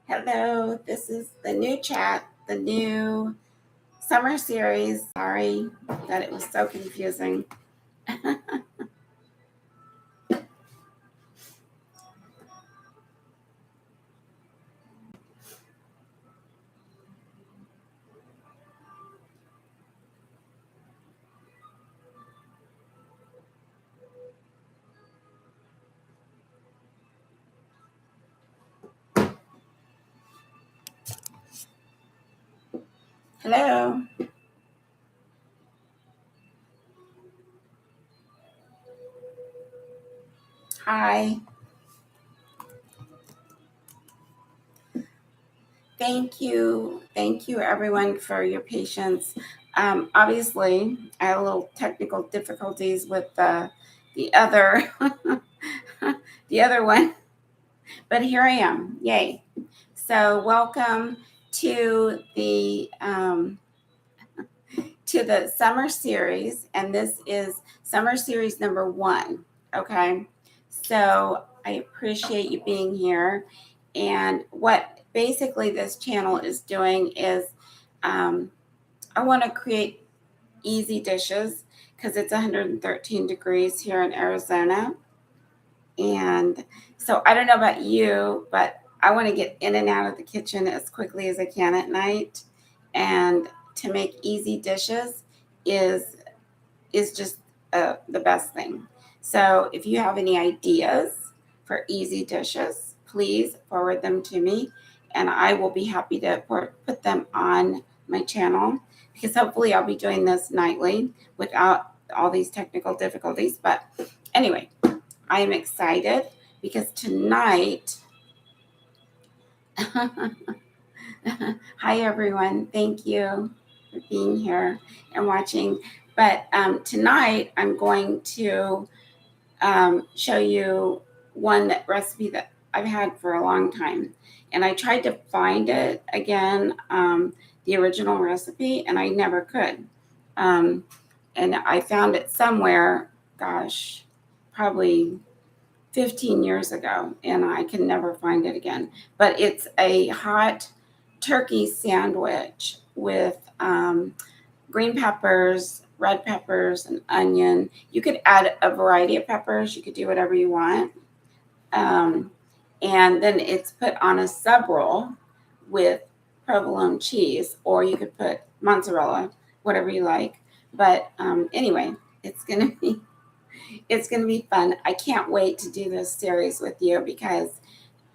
Hello, this is the new chat, the new summer series. Sorry that it was so confusing. Hello. Hi. Thank you. Thank you, everyone, for your patience. Obviously, I had a little technical difficulties with the other the other one, but here I am. Yay! So, welcome to the summer series, and this is summer series number 1. Okay, so I appreciate you being here. And what basically this channel is doing is I want to create easy dishes because it's 113 degrees here in Arizona. And so I don't know about you, but I want to get in and out of the kitchen as quickly as I can at night. And to make easy dishes is just the best thing. So if you have any ideas for easy dishes, please forward them to me, and I will be happy to put them on my channel, because hopefully I'll be doing this nightly without all these technical difficulties. But anyway, I am excited because tonight, hi everyone, thank you for being here and watching. But tonight I'm going to show you one recipe that I've had for a long time. And I tried to find it again, the original recipe, and I never could. And I found it somewhere, gosh, probably 15 years ago, and I can never find it again. But it's a hot turkey sandwich with green peppers, red peppers, and onion. You could add a variety of peppers. You could do whatever you want. And then it's put on a sub roll with provolone cheese, or you could put mozzarella, whatever you like. But anyway, it's gonna be fun. I can't wait to do this series with you because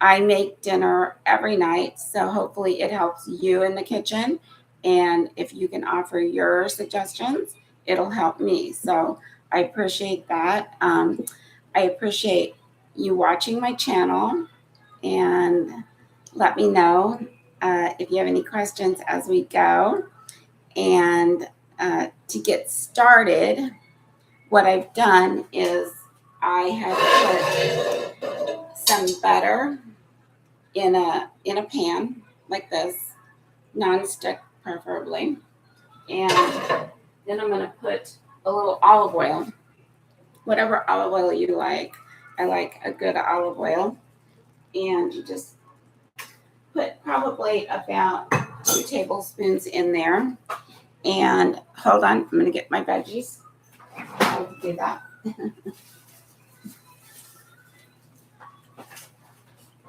I make dinner every night, so hopefully it helps you in the kitchen. And if you can offer your suggestions, it'll help me. So I appreciate that. I appreciate you watching my channel, and let me know if you have any questions as we go. And to get started, what I've done is I have put some butter in a pan like this, non-stick preferably, and then I'm going to put a little olive oil, whatever olive oil you like. I like a good olive oil, and you just put probably about 2 tablespoons in there. And hold on, I'm going to get my veggies. I'll do that.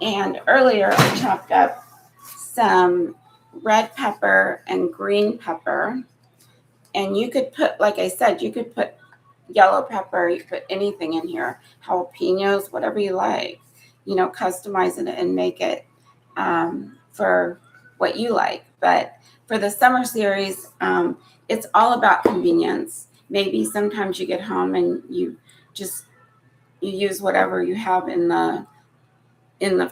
And earlier I chopped up some red pepper and green pepper. And you could put, like I said, you could put yellow pepper, you could put anything in here, jalapenos, whatever you like, customize it and make it for what you like. But for the summer series, it's all about convenience. Maybe sometimes you get home and you use whatever you have in the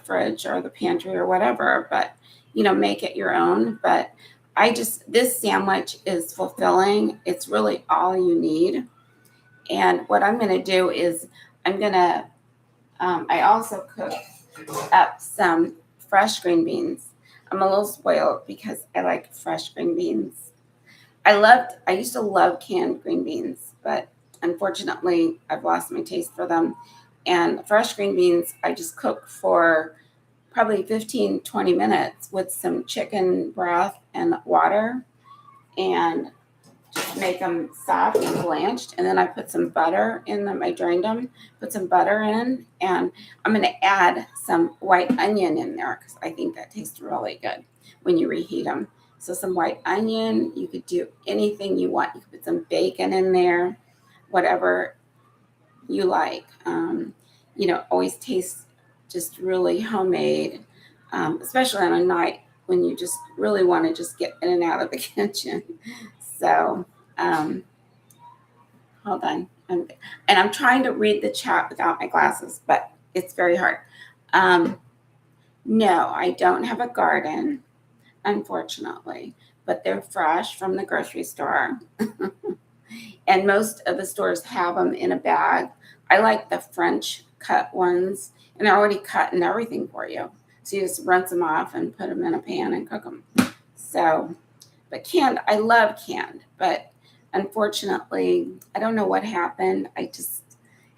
fridge or the pantry or whatever, but make it your own. But this sandwich is fulfilling. It's really all you need. And what I'm going to do is I also cook up some fresh green beans. I'm a little spoiled because I like fresh green beans. I used to love canned green beans, but unfortunately I've lost my taste for them. And fresh green beans, I just cook for probably 15-20 minutes with some chicken broth and water, and just make them soft and blanched. And then I put some butter in them. I drained them, put some butter in, and I'm going to add some white onion in there because I think that tastes really good when you reheat them. So some white onion, you could do anything you want. You could put some bacon in there, whatever you like. Always tastes just really homemade, especially on a night when you just really want to just get in and out of the kitchen. So, hold on. I'm trying to read the chat without my glasses, but it's very hard. No, I don't have a garden, unfortunately, but they're fresh from the grocery store. And most of the stores have them in a bag. I like the French cut ones, and they're already cut and everything for you. So you just rinse them off and put them in a pan and cook them. So, but canned, I love canned, but unfortunately, I don't know what happened.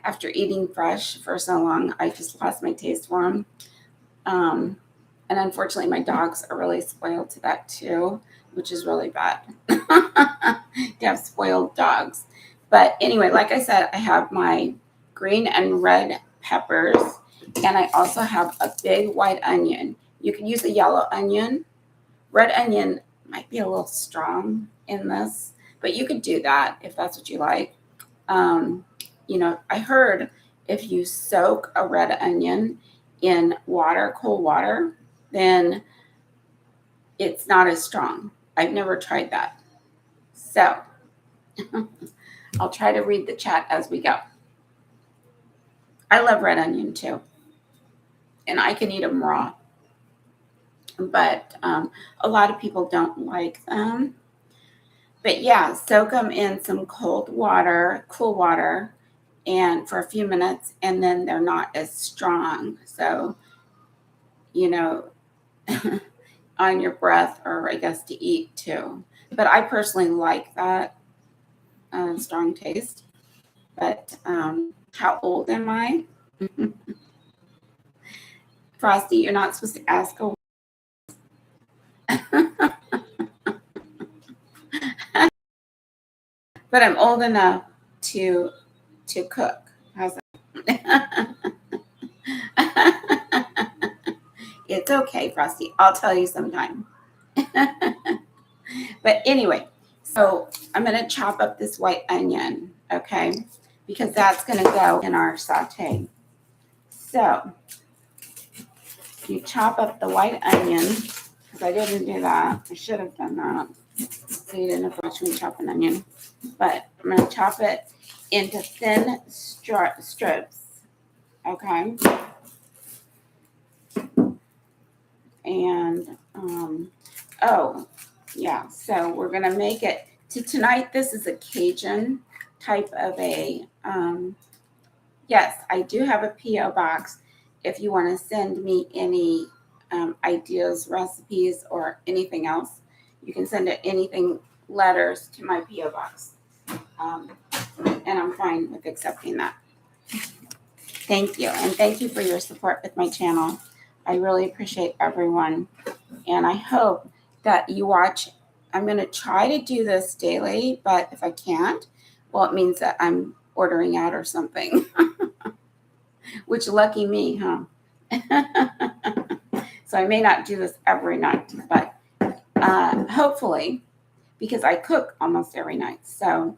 After eating fresh for so long, I just lost my taste for them. And unfortunately, my dogs are really spoiled to that too, which is really bad to have spoiled dogs. But anyway, like I said, I have my green and red peppers, and I also have a big white onion. You can use a yellow onion. Red onion might be a little strong in this, but you could do that if that's what you like. I heard if you soak a red onion in water, cold water, then it's not as strong. I've never tried that. So I'll try to read the chat as we go. I love red onion too, and I can eat them raw. But a lot of people don't like them. But yeah, soak them in some cool water, and for a few minutes, and then they're not as strong. So, on your breath, or I guess to eat too. But I personally like that strong taste. But how old am I? Frosty, you're not supposed to ask a but I'm old enough to cook. How's that? It's okay, Frosty. I'll tell you sometime. But anyway, so I'm going to chop up this white onion, okay? Because that's going to go in our saute. So you chop up the white onion, because I didn't do that. I should have done that. So you didn't have to watch me chop an onion. But I'm going to chop it into thin strips, okay? And, so we're going to make it tonight. This is a Cajun type of a, yes, I do have a P.O. box. If you want to send me any ideas, recipes, or anything else, you can send it anything, letters to my P.O. box. And I'm fine with accepting that. Thank you. And thank you for your support with my channel. I really appreciate everyone. And I hope that you watch. I'm going to try to do this daily, but if I can't, well, it means that I'm ordering out or something. Which lucky me, huh? So I may not do this every night, but hopefully, because I cook almost every night. So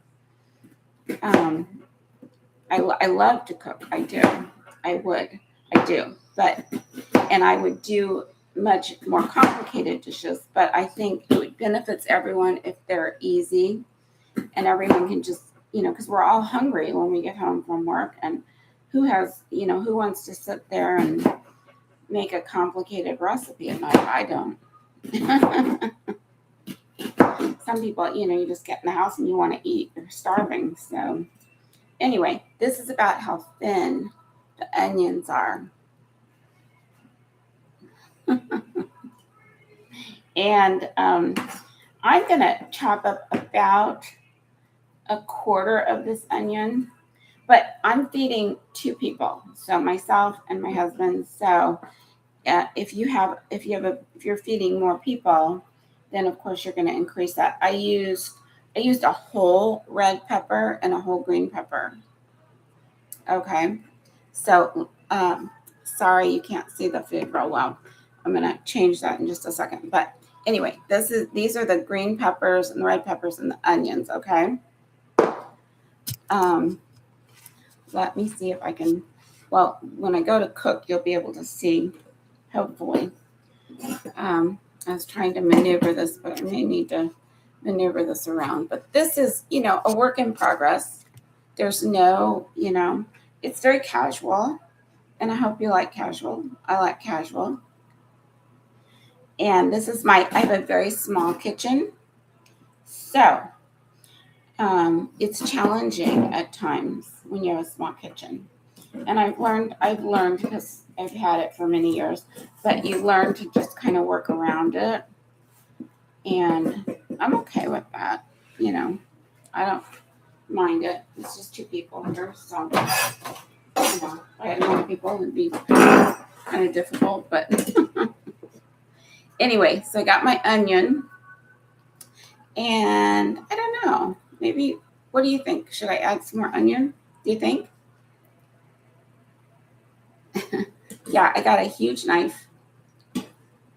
I love to cook. I do. I do. And I would do much more complicated dishes, but I think it benefits everyone if they're easy and everyone can just, because we're all hungry when we get home from work, and who wants to sit there and make a complicated recipe at night? I don't. Some people, you just get in the house and you want to eat. You're starving. So anyway, this is about how thin the onions are. And I'm going to chop up about a quarter of this onion, but I'm feeding 2 people, so myself and my husband. So if you're feeding more people, then of course you're going to increase that. I used a whole red pepper and a whole green pepper. Okay, so sorry you can't see the food real well. I'm going to change that in just a second. But anyway, these are the green peppers and the red peppers and the onions. Okay. Let me see if I can. Well, when I go to cook, you'll be able to see. Hopefully. I was trying to maneuver this, but I may need to maneuver this around. But this is, a work in progress. There's no, it's very casual. And I hope you like casual. I like casual. And this is I have a very small kitchen. So it's challenging at times when you have a small kitchen. And I've learned because I've had it for many years, but you learn to just kind of work around it. And I'm okay with that. I don't mind it. It's just 2 people here. So, if I had more people, it would be kind of difficult. But anyway, so I got my onion. And I don't know. Maybe, what do you think? Should I add some more onion? Do you think? Yeah, I got a huge knife.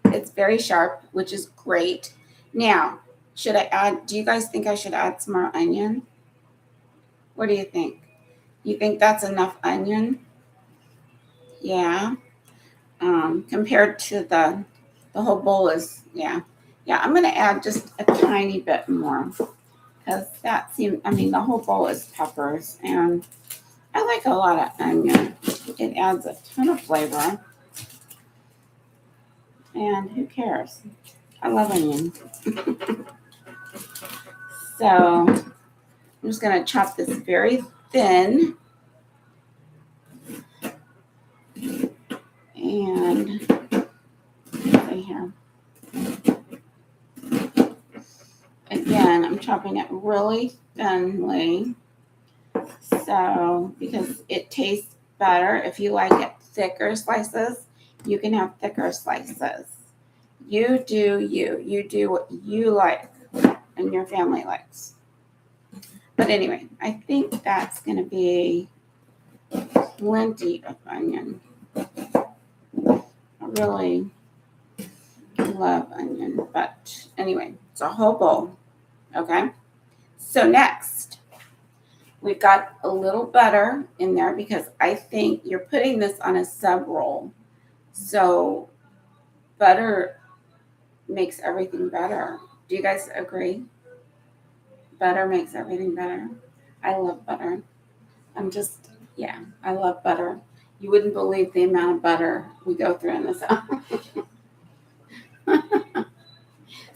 It's very sharp, which is great. Now, do you guys think I should add some more onion? What do you think? You think that's enough onion? Yeah. Compared to the whole bowl is, yeah. Yeah, I'm going to add just a tiny bit more because the whole bowl is peppers and I like a lot of onion. It adds a ton of flavor. And who cares? I love onion. So I'm just going to chop this very thin. And see here. Again, I'm chopping it really thinly. So, because it tastes better. If you like it thicker slices, you can have thicker slices. You do you. You do what you like and your family likes. But anyway, I think that's going to be plenty of onion. I really love onion. But anyway, it's a whole bowl. Okay. So next, we've got a little butter in there because I think you're putting this on a sub roll. So butter makes everything better. Do you guys agree? Butter makes everything better. I love butter. I love butter. You wouldn't believe the amount of butter we go through in this house.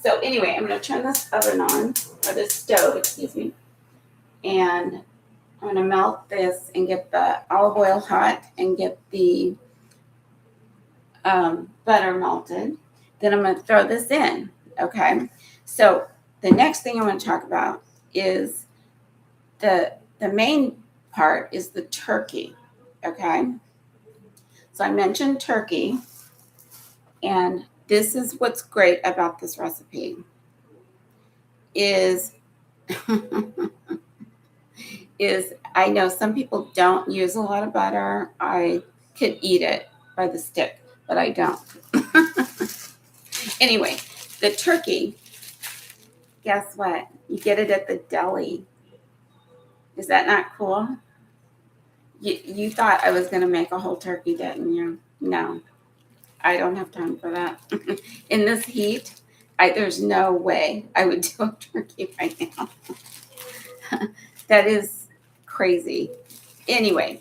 So anyway, I'm going to turn this oven on, or this stove, excuse me. And I'm going to melt this and get the olive oil hot and get the butter melted. Then I'm going to throw this in, okay? So the next thing I want to talk about is the main part is the turkey, okay? So I mentioned turkey, and this is what's great about this recipe is I know some people don't use a lot of butter. I could eat it by the stick, but I don't. Anyway, the turkey, guess what? You get it at the deli. Is that not cool? You thought I was going to make a whole turkey, didn't you? No, I don't have time for that. In this heat, there's no way I would do a turkey right now. That is crazy. Anyway,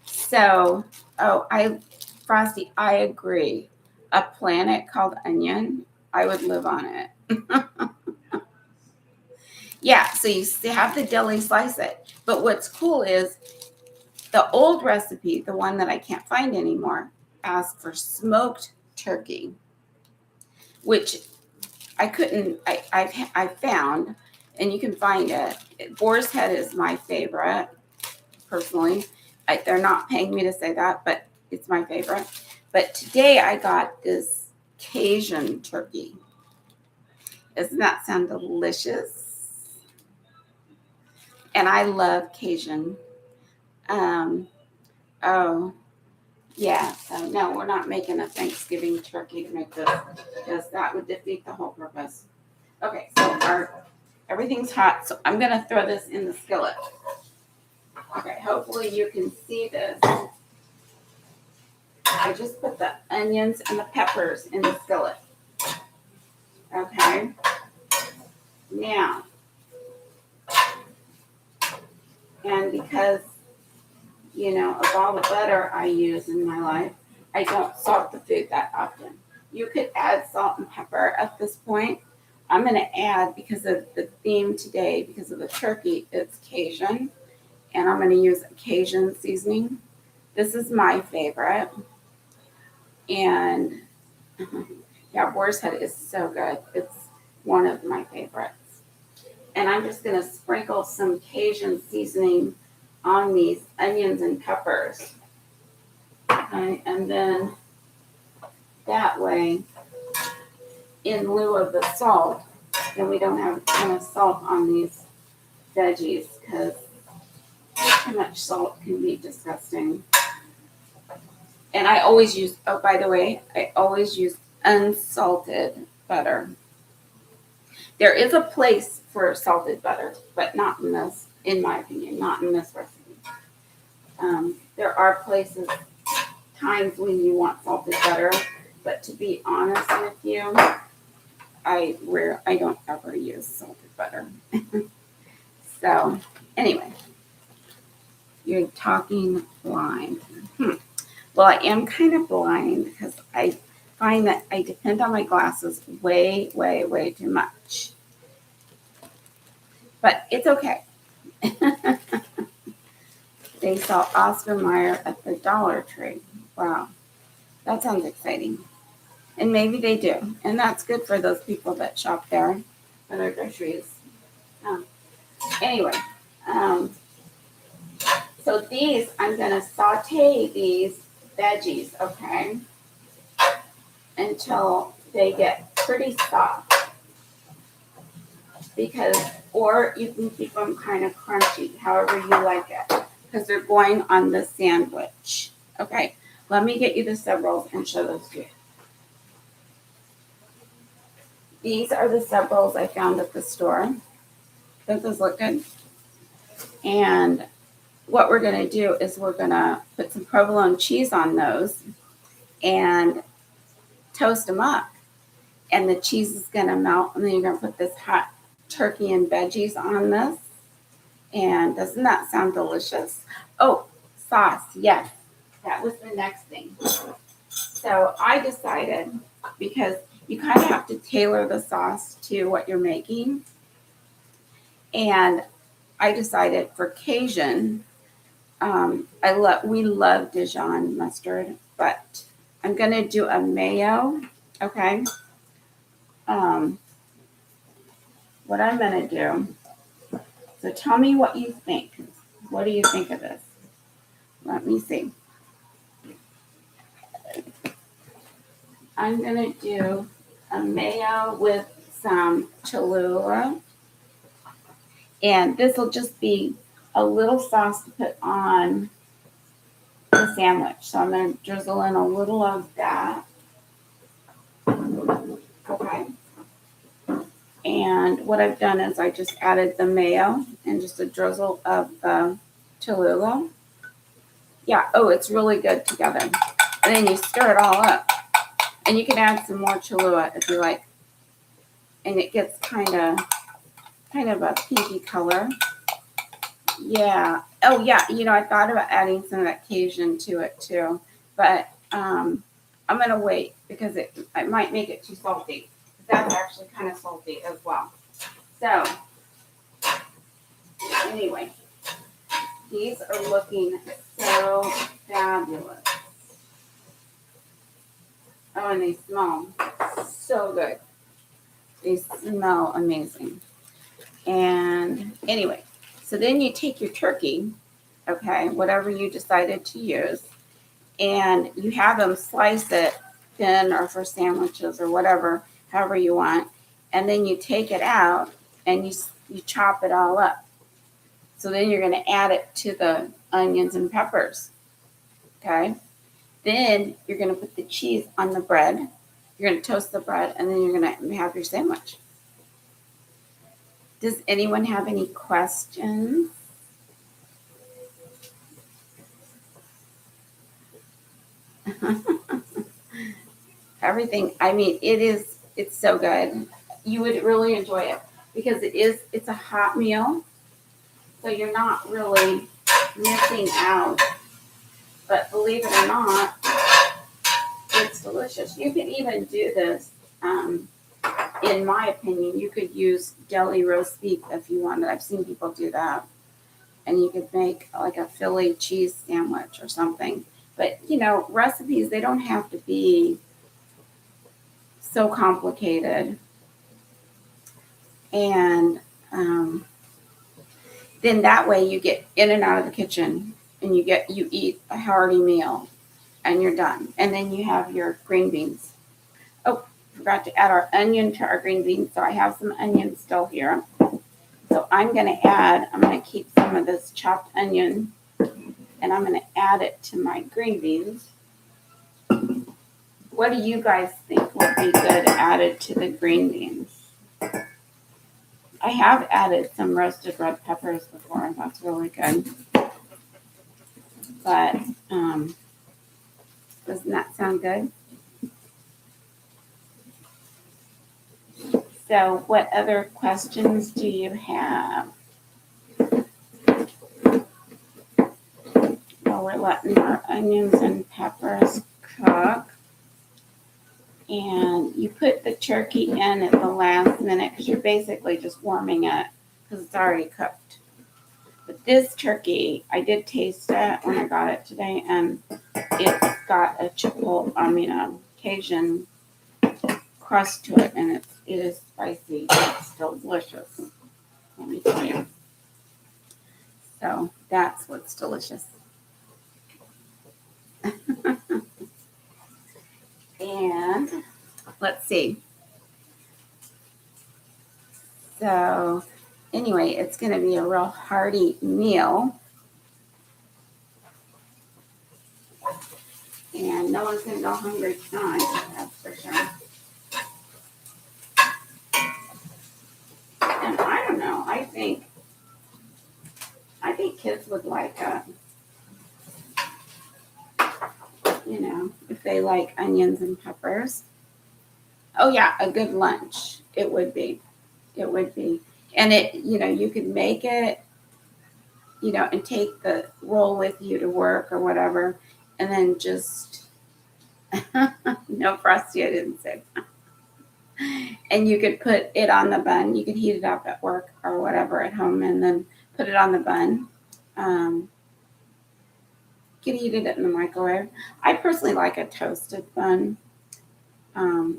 so, Frosty, I agree. A planet called onion, I would live on it. Yeah, so you have the deli slice it. But what's cool is the old recipe, the one that I can't find anymore, asks for smoked turkey, which I found, and you can find it. Boar's head is my favorite, personally. They're not paying me to say that, but it's my favorite. But today I got this Cajun turkey. Doesn't that sound delicious? And I love Cajun. Um, oh, yeah. So no, we're not making a Thanksgiving turkey to make this because that would defeat the whole purpose. Okay, so everything's hot. So I'm gonna throw this in the skillet. Okay, hopefully you can see this. I just put the onions and the peppers in the skillet. Okay. Now, and because, of all the butter I use in my life, I don't salt the food that often. You could add salt and pepper at this point. I'm going to add, because of the theme today, because of the turkey, it's Cajun. And I'm going to use a Cajun seasoning. This is my favorite. And yeah, boar's head is so good. It's one of my favorites. And I'm just going to sprinkle some Cajun seasoning on these onions and peppers. Okay, and then that way, in lieu of the salt, then we don't have too much salt on these veggies because too much salt can be disgusting. And I always use, oh, by the way, I always use unsalted butter. There is a place for salted butter, but not in this, in my opinion, not in this recipe. There are places, times when you want salted butter, but to be honest with you, I don't ever use salted butter. So anyway, you're talking blind. Well, I am kind of blind because I find that I depend on my glasses way, way, way too much. But it's okay. They sell Oscar Mayer at the Dollar Tree. Wow, that sounds exciting. And maybe they do. And that's good for those people that shop there for their groceries. Anyway, so these, I'm going to saute these veggies, okay, until they get pretty soft. Or you can keep them kind of crunchy, however you like it, because they're going on the sandwich. Okay, let me get you the severals and show those to you. These are the severals I found at the store. Don't those look good? And what we're going to do is we're going to put some provolone cheese on those and toast them up. And the cheese is going to melt, and then you're going to put this hot turkey and veggies on this. And doesn't that sound delicious? Oh, sauce. Yes, that was the next thing. So I decided, because you kind of have to tailor the sauce to what you're making. And I decided for Cajun, we love Dijon mustard, but I'm going to do a mayo. Okay. What I'm going to do, so tell me what you think. What do you think of this? Let me see. I'm going to do a mayo with some Cholula. And this will just be a little sauce to put on the sandwich. So I'm going to drizzle in a little of that. Okay. And what I've done is I just added the mayo and just a drizzle of the Cholula. Yeah, oh, it's really good together. And then you stir it all up. And you can add some more Cholula if you like. And it gets kind of a pinky color. Yeah. Oh, yeah. I thought about adding some of that Cajun to it too. But I'm going to wait because it might make it too salty. That's actually kind of salty as well. So, anyway, these are looking so fabulous. Oh, and they smell so good. They smell amazing. And anyway, so then you take your turkey, okay, whatever you decided to use, and you have them slice it thin or for sandwiches or whatever, however you want. And then you take it out and you chop it all up. So then you're going to add it to the onions and peppers. Okay. Then you're going to put the cheese on the bread. You're going to toast the bread, and then you're going to have your sandwich. Does anyone have any questions? Everything. I mean, it's so good. You would really enjoy it because it's a hot meal. So you're not really missing out. But believe it or not, it's delicious. You can even do this. In my opinion, you could use deli roast beef if you wanted. I've seen people do that. And you could make like a Philly cheese sandwich or something. But, recipes, they don't have to be so complicated. And then that way you get in and out of the kitchen and you eat a hearty meal and you're done. And then you have your green beans. Oh, forgot to add our onion to our green beans. So I have some onions still here. So I'm going to keep some of this chopped onion and I'm going to add it to my green beans. What do you guys think would be good added to the green beans? I have added some roasted red peppers before, and that's really good. But doesn't that sound good? So what other questions do you have? Well, we're letting our onions and peppers cook. And you put the turkey in at the last minute because you're basically just warming it because it's already cooked. But this turkey, I did taste it when I got it today, and it's got a Cajun crust to it, and it is spicy. It's delicious. Let me tell you. So that's what's delicious. And let's see. So anyway, it's going to be a real hearty meal. And no one's going to go hungry tonight, that's for sure. And I don't know, I think kids would like it. If they like onions and peppers. Oh yeah, a good lunch. It would be. It would be. And you could make it, and take the roll with you to work or whatever. And then just, no, Frosty, I didn't say. And you could put it on the bun. You could heat it up at work or whatever at home and then put it on the bun. You could heat it in the microwave. I personally like a toasted bun.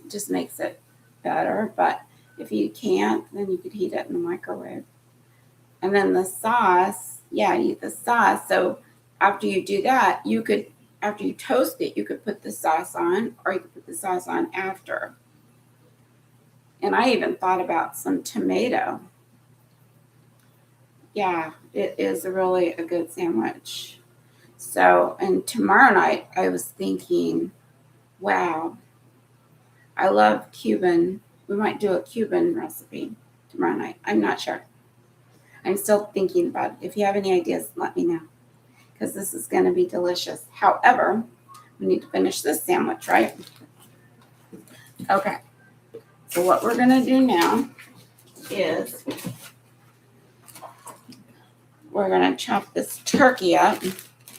Just makes it better. But if you can't, then you could heat it in the microwave. And then the sauce, the sauce. So after you do that, after you toast it, you could put the sauce on, or you could put the sauce on after. And I even thought about some tomato. Yeah, it is really a good sandwich. So, and tomorrow night, I was thinking, wow, I love Cuban. We might do a Cuban recipe tomorrow night. I'm not sure. I'm still thinking about it. If you have any ideas, let me know, because this is going to be delicious. However, we need to finish this sandwich, right? Okay. So what we're going to do now is we're going to chop this turkey up.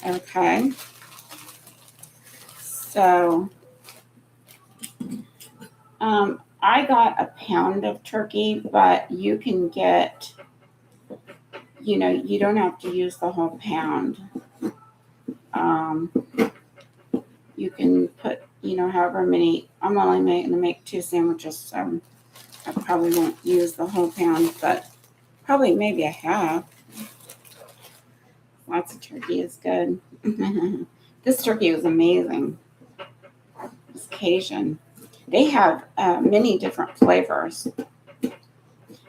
Okay. So I got a pound of turkey, but you can get, you don't have to use the whole pound. You can put, however many. I'm only going to make 2 sandwiches, so I probably won't use the whole pound, but probably maybe a half. Lots of turkey is good. This turkey was amazing. It's Cajun. They have many different flavors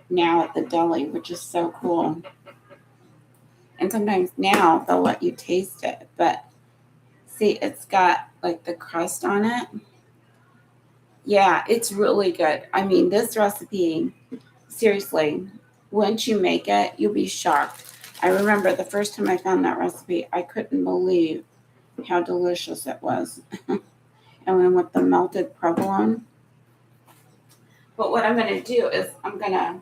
now at the deli, which is so cool. And sometimes now they'll let you taste it, but see, it's got like the crust on it. Yeah, it's really good. I mean, this recipe, seriously, once you make it, you'll be shocked. I remember the first time I found that recipe, I couldn't believe how delicious it was. And then with the melted provolone. But what I'm going to do is I'm going to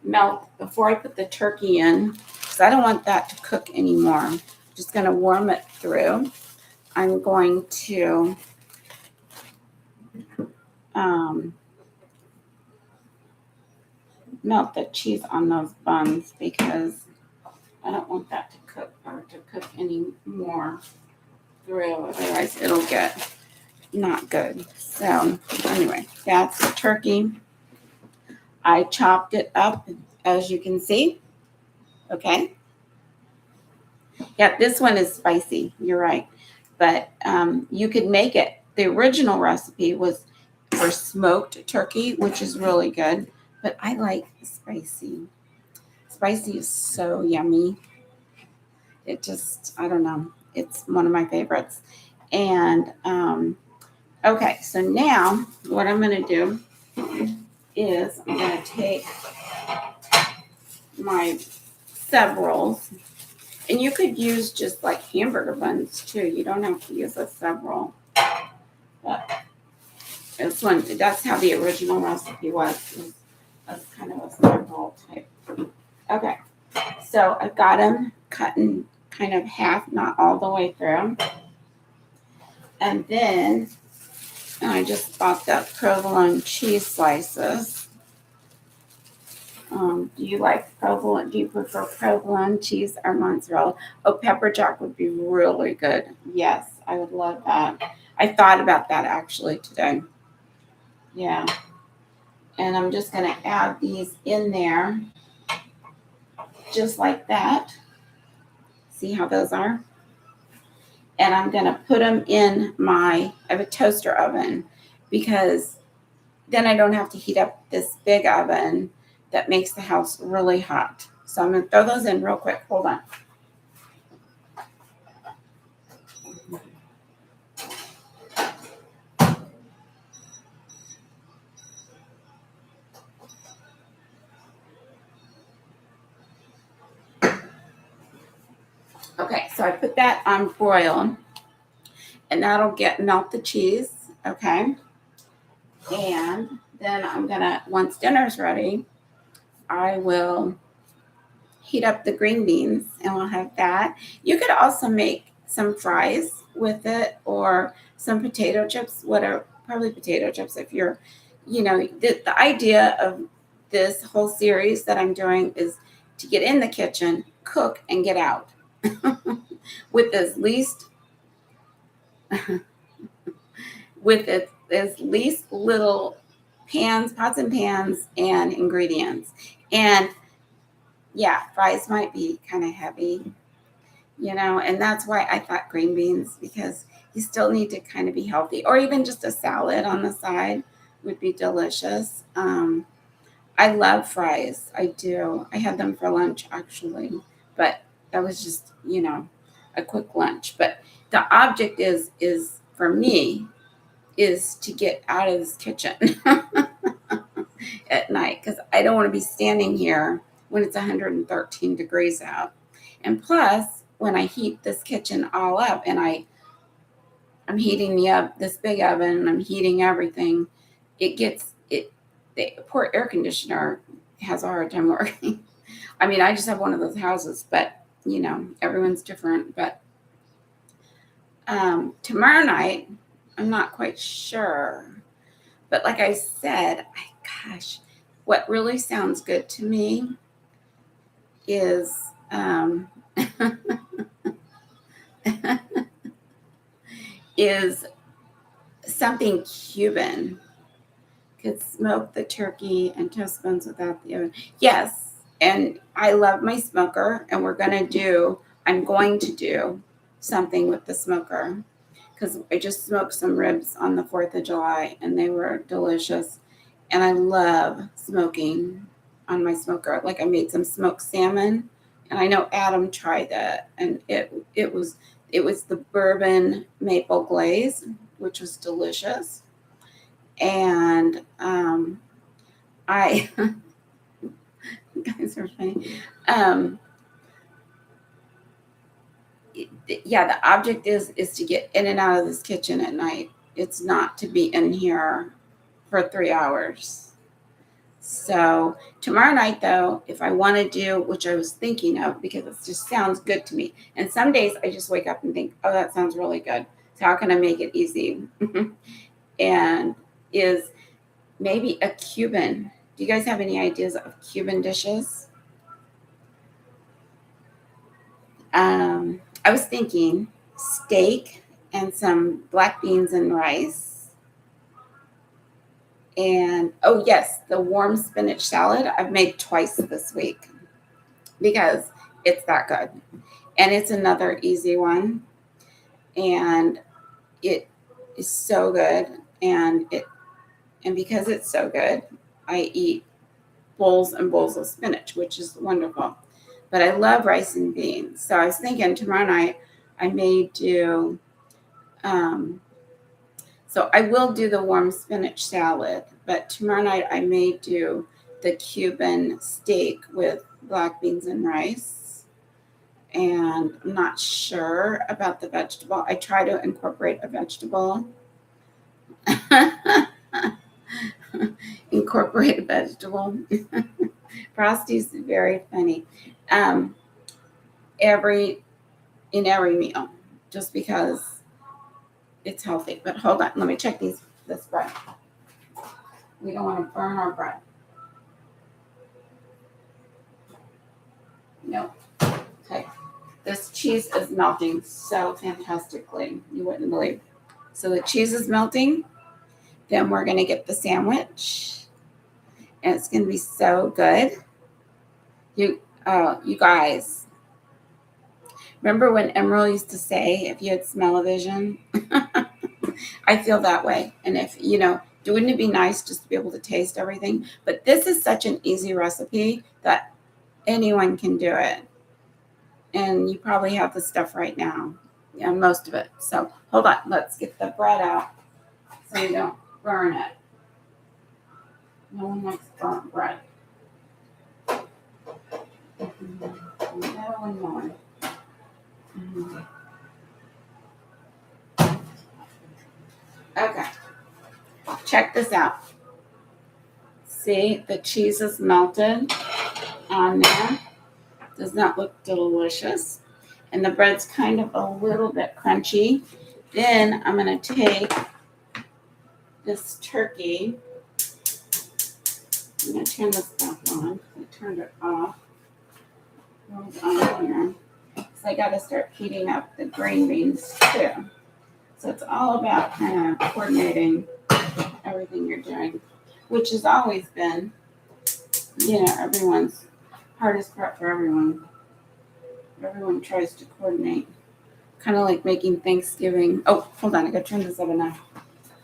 melt before I put the turkey in, because I don't want that to cook anymore. I'm just going to warm it through. I'm going to melt the cheese on those buns because I don't want that to cook or to cook any more through. Otherwise, it'll get not good. So anyway, that's the turkey. I chopped it up, as you can see. Okay. Yeah, this one is spicy. You're right. But you could make it. The original recipe was for smoked turkey, which is really good. But I like spicy. Spicy is so yummy. It just, I don't know. It's one of my favorites. And okay, so now what I'm going to do is I'm going to take my severals. And you could use just like hamburger buns too. You don't have to use a several. But this one, that's how the original recipe was. That's kind of a several type. Okay, so I've got them cut in kind of half, not all the way through. And then I just bought the provolone cheese slices. Do you like provolone? Do you prefer provolone cheese or mozzarella? Oh, pepper jack would be really good. Yes, I would love that. I thought about that actually today. Yeah. And I'm just going to add these in there just like that. See how those are? And I'm going to put them in I have a toaster oven because then I don't have to heat up this big oven that makes the house really hot. So I'm going to throw those in real quick. Hold on. Okay, so I put that on broil and that'll melt the cheese. Okay. And then I'm going to, once dinner's ready, I will heat up the green beans and we'll have that. You could also make some fries with it or some potato chips, whatever, probably potato chips if you're, the idea of this whole series that I'm doing is to get in the kitchen, cook, and get out with as least little pots and pans and ingredients. And yeah, fries might be kind of heavy, and that's why I thought green beans, because you still need to kind of be healthy, or even just a salad on the side would be delicious. I love fries. I do. I had them for lunch actually, but that was just, a quick lunch. But the object is for me is to get out of this kitchen at night because I don't want to be standing here when it's 113 degrees out. And plus, when I heat this kitchen all up and I'm heating this big oven and I'm heating everything, the poor air conditioner has a hard time working. I mean, I just have one of those houses, but everyone's different. But tomorrow night, I'm not quite sure. But like I said, what really sounds good to me is is something Cuban. Could smoke the turkey and toast buns without the oven. Yes, and I love my smoker, and I'm going to do something with the smoker because I just smoked some ribs on the 4th of July and they were delicious. And I love smoking on my smoker. Like I made some smoked salmon, and I know Adam tried that, and it was the bourbon maple glaze, which was delicious. And I you guys are funny. Um, yeah, the object is to get in and out of this kitchen at night. It's not to be in here for 3 hours. So tomorrow night, though, if I want to do, which I was thinking of because it just sounds good to me, and some days I just wake up and think, oh, that sounds really good. So how can I make it easy? And is maybe a Cuban. Do you guys have any ideas of Cuban dishes? I was thinking steak and some black beans and rice. And oh, yes, the warm spinach salad I've made twice this week because it's that good. And it's another easy one. And it is so good. And because it's so good, I eat bowls and bowls of spinach, which is wonderful. But I love rice and beans. So I was thinking tomorrow night I may do so I will do the warm spinach salad, but tomorrow night I may do the Cuban steak with black beans and rice. And I'm not sure about the vegetable. I try to incorporate a vegetable. Incorporate a vegetable. Frosty's very funny. Um, every in every meal, just because it's healthy. But hold on, let me check this bread. We don't want to burn our bread. Nope. Okay. This cheese is melting so fantastically. You wouldn't believe. So the cheese is melting. Then we're going to get the sandwich. And it's going to be so good. You guys, remember when Emerald used to say, if you had smell-o-vision? I feel that way. And if, wouldn't it be nice just to be able to taste everything? But this is such an easy recipe that anyone can do it. And you probably have the stuff right now. Yeah, most of it. So hold on. Let's get the bread out so you don't burn it. No one likes burnt bread. No one. Okay. Check this out. See, the cheese is melted on there. Does that look delicious? And the bread's kind of a little bit crunchy. Then I'm going to take this turkey. I'm going to turn this back on. I turned it off. It's on here. So I got to start heating up the green beans too. So it's all about kind of coordinating everything you're doing, which has always been, everyone's hardest part for everyone. Everyone tries to coordinate. Kind of like making Thanksgiving. Oh, hold on. I got to turn this oven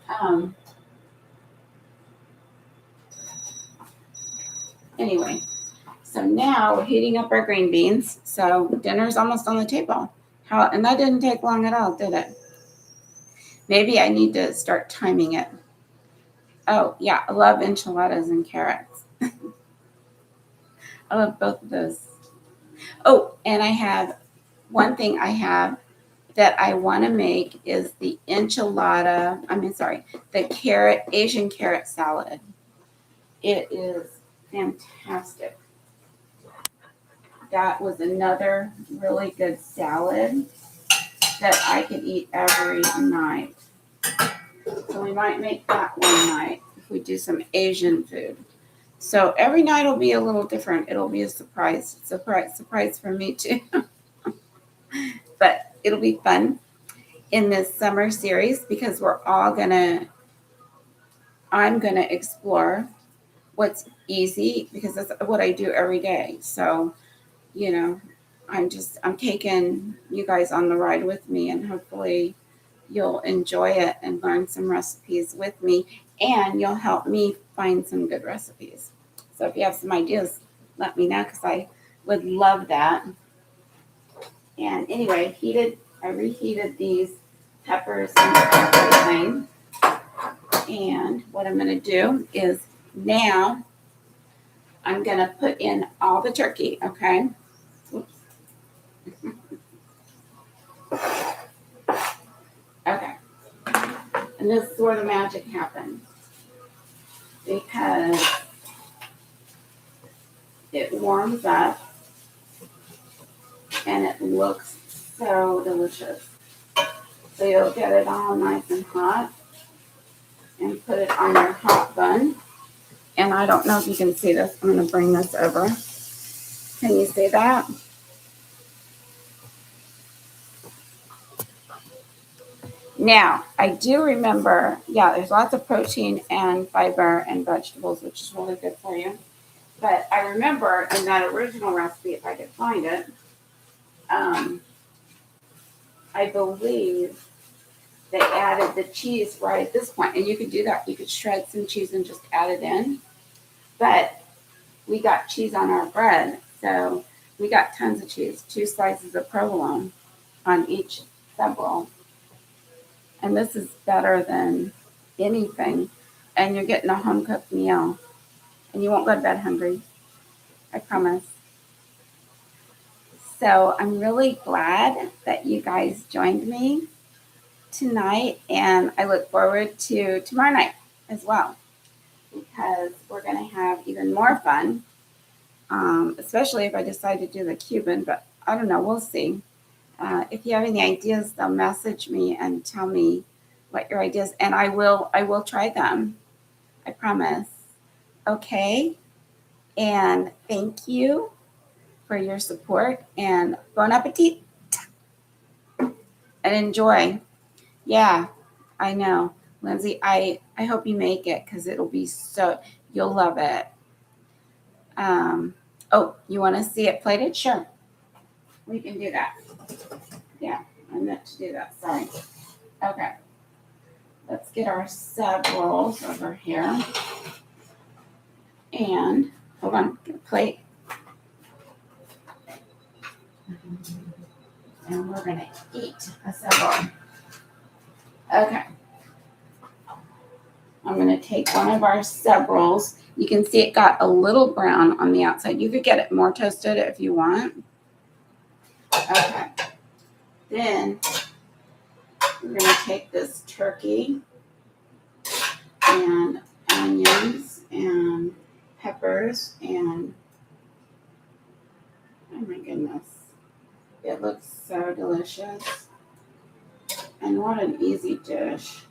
on. Anyway, so now we're heating up our green beans. So dinner's almost on the table. And that didn't take long at all, did it? Maybe I need to start timing it. Oh, yeah. I love enchiladas and carrots. I love both of those. Oh, and I have one thing that I want to make is the the Asian carrot salad. It is fantastic. That was another really good salad that I could eat every night. So we might make that one night if we do some Asian food. So every night will be a little different. It'll be a surprise for me too. But it'll be fun in this summer series because I'm gonna explore what's easy because that's what I do every day. So, I'm taking you guys on the ride with me, and hopefully you'll enjoy it and learn some recipes with me, and you'll help me find some good recipes. So if you have some ideas, let me know, because I would love that. And anyway, I reheated these peppers and everything. And what I'm going to do is now I'm going to put in all the turkey, okay? Oops. Okay. And this is where the magic happens, because it warms up and it looks so delicious. So you'll get it all nice and hot and put it on your hot bun. And I don't know if you can see this. I'm going to bring this over. Can you see that? Now, I do remember, yeah, there's lots of protein and fiber and vegetables, which is really good for you. But I remember in that original recipe, if I could find it, I believe they added the cheese right at this point. And you could do that. You could shred some cheese and just add it in. But we got cheese on our bread. So we got tons of cheese, 2 slices of provolone on each sub roll. And this is better than anything. And you're getting a home cooked meal. And you won't go to bed hungry. I promise. So I'm really glad that you guys joined me tonight. And I look forward to tomorrow night as well, because we're going to have even more fun, especially if I decide to do the Cuban. But I don't know. We'll see. If you have any ideas, they'll message me and tell me what your ideas, and I will try them. I promise. Okay. And thank you for your support, and bon appetit and enjoy. Yeah, I know. Lindsay, I hope you make it, because it'll be you'll love it. Oh, you want to see it plated? Sure. We can do that. Yeah, I meant to do that. Sorry. Okay. Let's get our sub rolls over here. And hold on, get a plate. And we're going to eat a sub roll. Okay. I'm going to take one of our sub rolls. You can see it got a little brown on the outside. You could get it more toasted if you want. Okay. Then we're going to take this turkey and onions and peppers and, oh my goodness, it looks so delicious. And what an easy dish.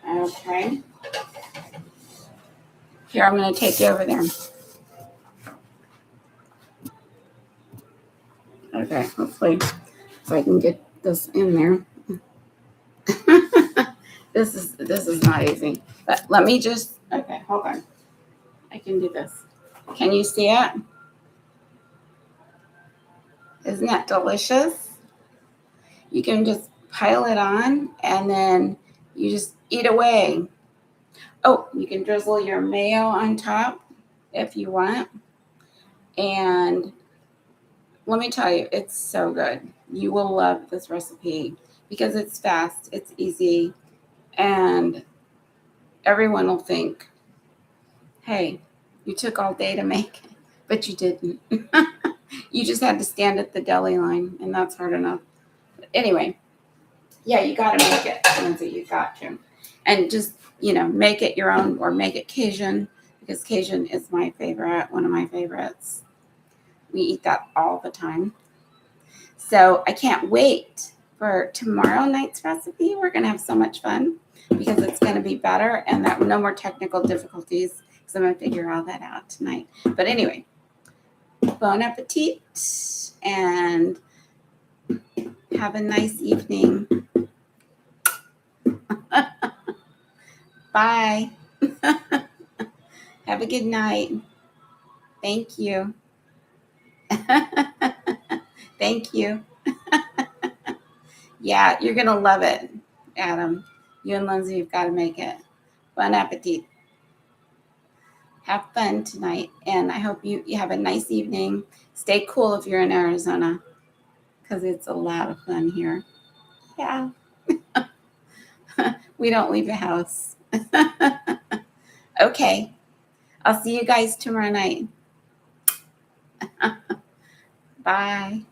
Okay. Here, I'm going to take you over there. Okay, hopefully, if I can get this in there. This is not easy. But let me just, okay, hold on. I can do this. Can you see it? Isn't that delicious? You can just pile it on and then you just eat away. Oh, you can drizzle your mayo on top if you want. And let me tell you, it's so good. You will love this recipe because it's fast, it's easy, and everyone will think, hey, you took all day to make it, but you didn't. You just had to stand at the deli line, and that's hard enough. But anyway, yeah, you got to make it, Lindsay. You got to. And just, make it your own, or make it Cajun, because Cajun is my favorite, one of my favorites. We eat that all the time. So I can't wait for tomorrow night's recipe. We're going to have so much fun because it's going to be better, and that no more technical difficulties, because I'm going to figure all that out tonight. But anyway, bon appetit, and have a nice evening. Bye. Have a good night. Thank you. Thank you. Yeah, you're going to love it, Adam. You and Lindsay have got to make it. Bon appetit. Have fun tonight. And I hope you have a nice evening. Stay cool if you're in Arizona because it's a lot of fun here. Yeah. We don't leave the house. Okay. I'll see you guys tomorrow night. Bye.